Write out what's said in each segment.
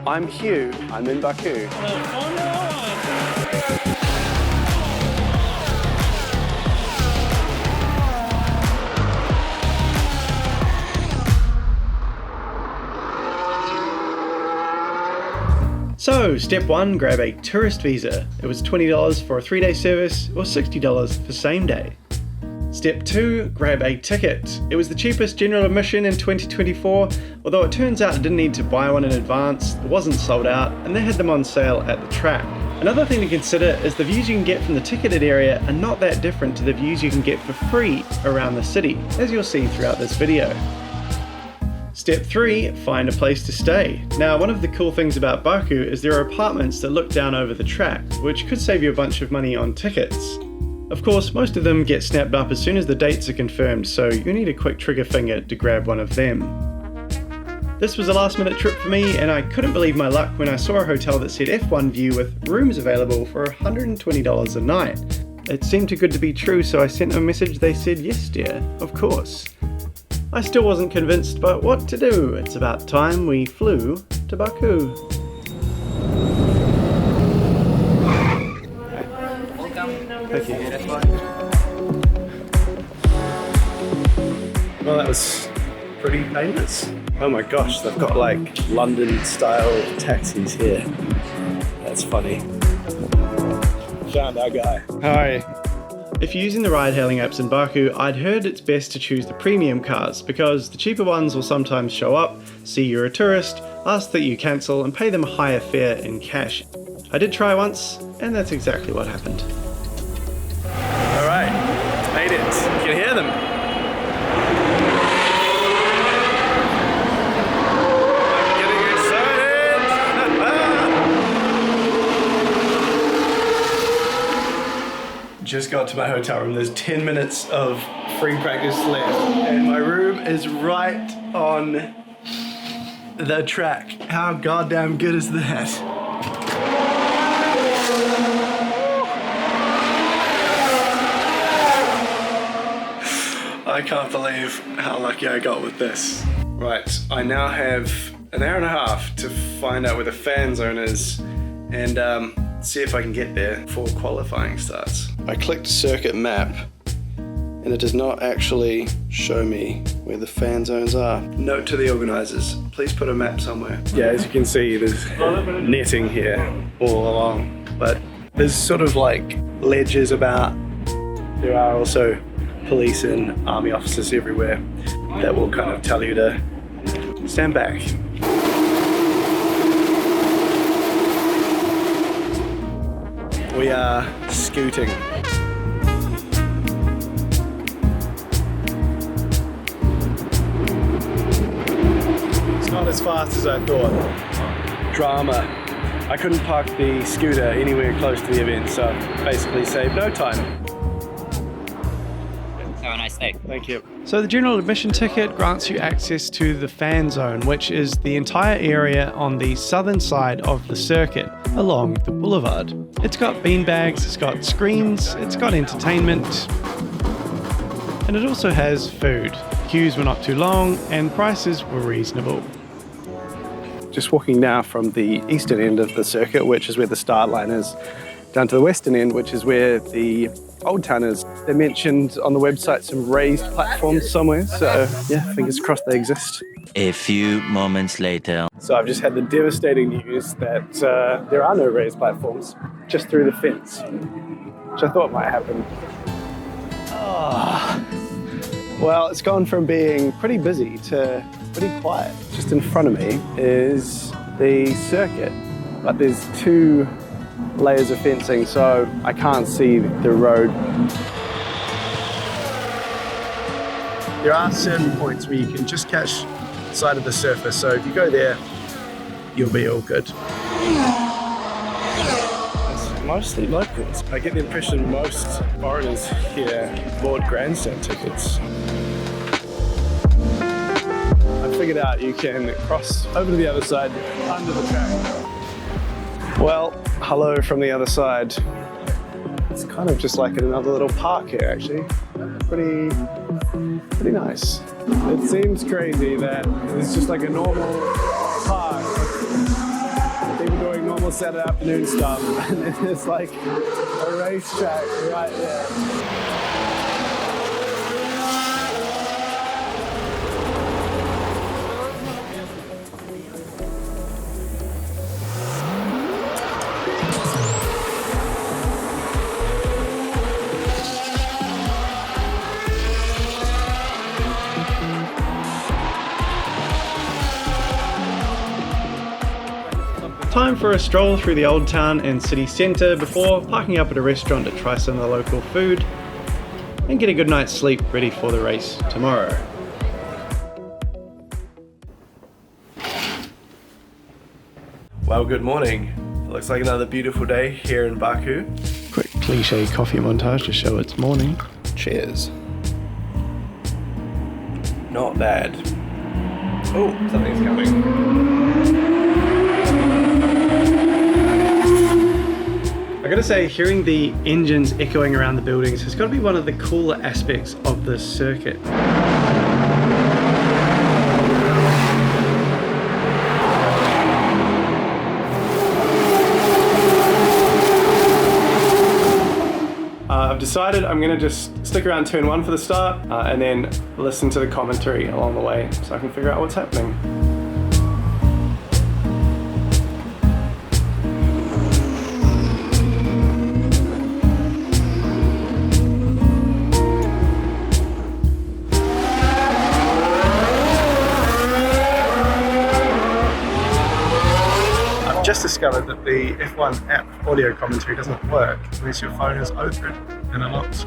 I'm Hugh, I'm in Baku. So, step 1, grab a tourist visa. It was $20 for a 3-day service or $60 for same day. Step 2, grab a ticket. It was the cheapest general admission in 2024, although it turns out I didn't need to buy one in advance, it wasn't sold out, and they had them on sale at the track. Another thing to consider is the views you can get from the ticketed area are not that different to the views you can get for free around the city, as you'll see throughout this video. Step 3, find a place to stay. Now, one of the cool things about Baku is there are apartments that look down over the track, which could save you a bunch of money on tickets. Of course, most of them get snapped up as soon as the dates are confirmed, so you need a quick trigger finger to grab one of them. This was a last minute trip for me, and I couldn't believe my luck when I saw a hotel that said F1 view with rooms available for $120 a night. It seemed too good to be true, so I sent them a message. They said, "Yes dear, of course." I still wasn't convinced, but what to do? It's about time we flew to Baku. Thank you. Well, that was pretty painless. Oh my gosh, they've got like London style taxis here. That's funny. Found our guy. Hi. If you're using the ride-hailing apps in Baku, I'd heard it's best to choose the premium cars because the cheaper ones will sometimes show up, see you're a tourist, ask that you cancel and pay them a higher fare in cash. I did try once, and that's exactly what happened. Alright, made it. You can hear them. Just got to my hotel room. There's 10 minutes of free practice left and my room is right on the track. How goddamn good is that? I can't believe how lucky I got with this. Right, I now have an hour and a half to find out where the fan zone is and see if I can get there before qualifying starts. I clicked circuit map and it does not actually show me where the fan zones are. Note to the organisers, please put a map somewhere. Yeah, as you can see, there's netting here all along, but there's sort of like ledges about. There are also police and army officers everywhere that will kind of tell you to stand back. We are scooting. It's not as fast as I thought. Drama. I couldn't park the scooter anywhere close to the event, so basically saved no time. Have a nice day. Thank you. So the general admission ticket grants you access to the fan zone, which is the entire area on the southern side of the circuit, along the boulevard. It's got beanbags, it's got screens, it's got entertainment, and it also has food. Queues were not too long, and prices were reasonable. Just walking now from the eastern end of the circuit, which is where the start line is, down to the western end, which is where the Old Town is. They mentioned on the website some raised platforms somewhere, so yeah, fingers crossed they exist. A few moments later. So I've just had the devastating news that there are no raised platforms, just through the fence, which I thought might happen. Oh. Well, it's gone from being pretty busy to pretty quiet. Just in front of me is the circuit, but there's two layers of fencing, so I can't see the road. There are certain points where you can just catch sight of the surface, so if you go there, you'll be all good. It's mostly locals. I get the impression most foreigners here bought Grandstand tickets. I figured out you can cross over to the other side under the track. Well, hello from the other side. It's kind of just like in another little park here, actually. Pretty nice. It seems crazy that it's just like a normal park Saturday afternoon stuff, and then there's like a racetrack right there. Time for a stroll through the old town and city centre before parking up at a restaurant to try some of the local food and get a good night's sleep ready for the race tomorrow. Well, good morning. It looks like another beautiful day here in Baku. Quick cliche coffee montage to show it's morning. Cheers. Not bad. Oh, something's coming. I gotta say, hearing the engines echoing around the buildings has got to be one of the cooler aspects of this circuit. I've decided I'm gonna just stick around turn 1 for the start and then listen to the commentary along the way so I can figure out what's happening. Just discovered that the F1 app audio commentary doesn't work unless your phone is open and unlocked.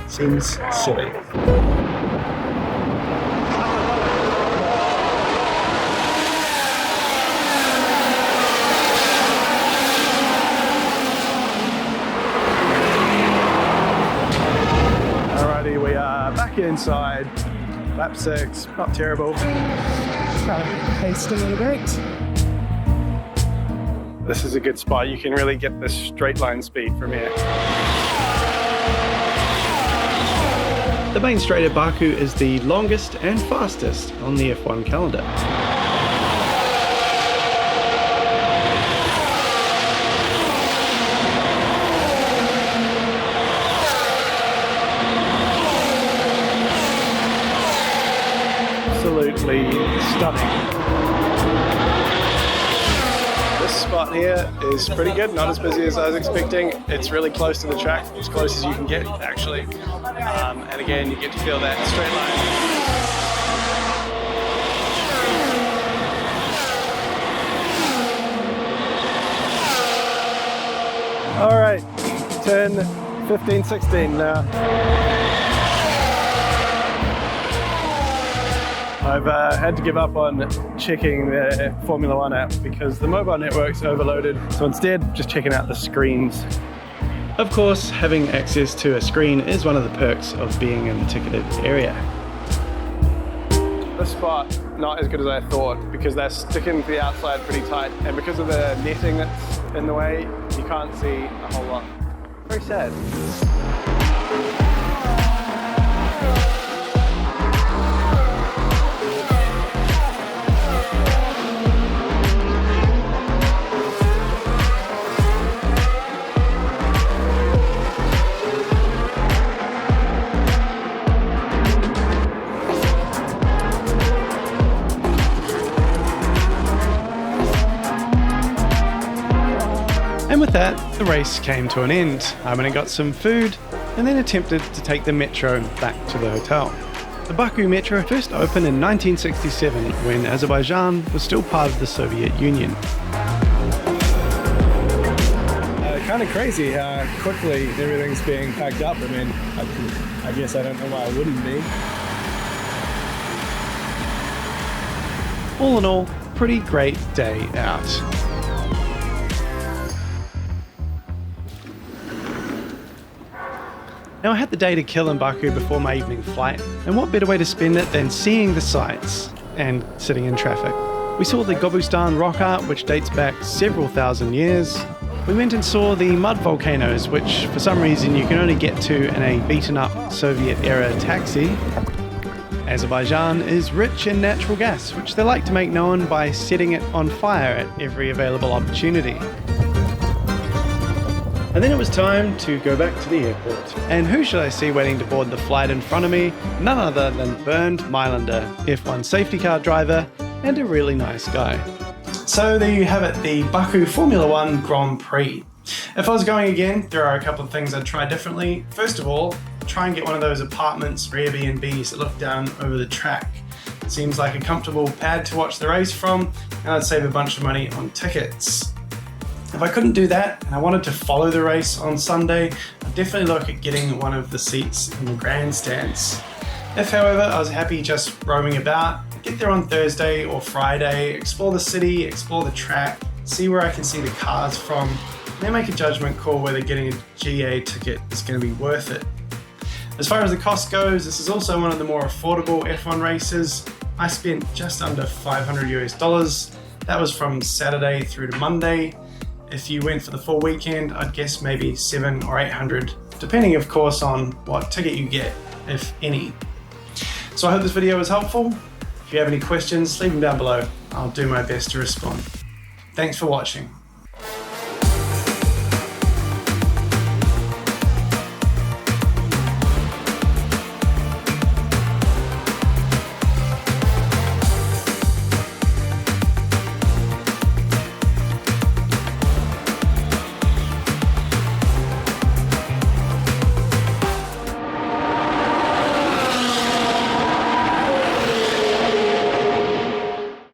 Seems silly. Alrighty, we are back inside. Lap 6, not terrible. Kind of paced a little bit. This is a good spot. You can really get this straight line speed from here. The main straight at Baku is the longest and fastest on the F1 calendar. Absolutely stunning. This spot here is pretty good, not as busy as I was expecting. It's really close to the track, as close as you can get actually. And again, you get to feel that straight line. All right, turn 15, 16 now. I've had to give up on checking the Formula 1 app because the mobile network's overloaded, so instead just checking out the screens. Of course, having access to a screen is one of the perks of being in the ticketed area. This spot, not as good as I thought because they're sticking to the outside pretty tight, and because of the netting that's in the way, you can't see a whole lot. Very sad. And with that, the race came to an end. I went and got some food and then attempted to take the metro back to the hotel. The Baku metro first opened in 1967 when Azerbaijan was still part of the Soviet Union. Kind of crazy how quickly everything's being packed up. I mean, I guess I don't know why it wouldn't be. All in all, pretty great day out. Now I had the day to kill in Baku before my evening flight, and what better way to spend it than seeing the sights and sitting in traffic. We saw the Gobustan rock art, which dates back several thousand years. We went and saw the mud volcanoes, which for some reason you can only get to in a beaten up Soviet era taxi. Azerbaijan is rich in natural gas, which they like to make known by setting it on fire at every available opportunity. And then it was time to go back to the airport. And who should I see waiting to board the flight in front of me? None other than Bernd Mailander, F1 safety car driver, and a really nice guy. So there you have it, the Baku Formula 1 Grand Prix. If I was going again, there are a couple of things I'd try differently. First of all, try and get one of those apartments or Airbnbs that look down over the track. It seems like a comfortable pad to watch the race from, and I'd save a bunch of money on tickets. If I couldn't do that and I wanted to follow the race on Sunday, I'd definitely look at getting one of the seats in the grandstands. If, however, I was happy just roaming about, I'd get there on Thursday or Friday, explore the city, explore the track, see where I can see the cars from, and then make a judgment call whether getting a GA ticket is going to be worth it. As far as the cost goes, this is also one of the more affordable F1 races. I spent just under $500 US. That was from Saturday through to Monday. If you went for the full weekend, I'd guess maybe $700 or $800, depending of course on what ticket you get, if any. So I hope this video was helpful. If you have any questions, leave them down below. I'll do my best to respond. Thanks for watching.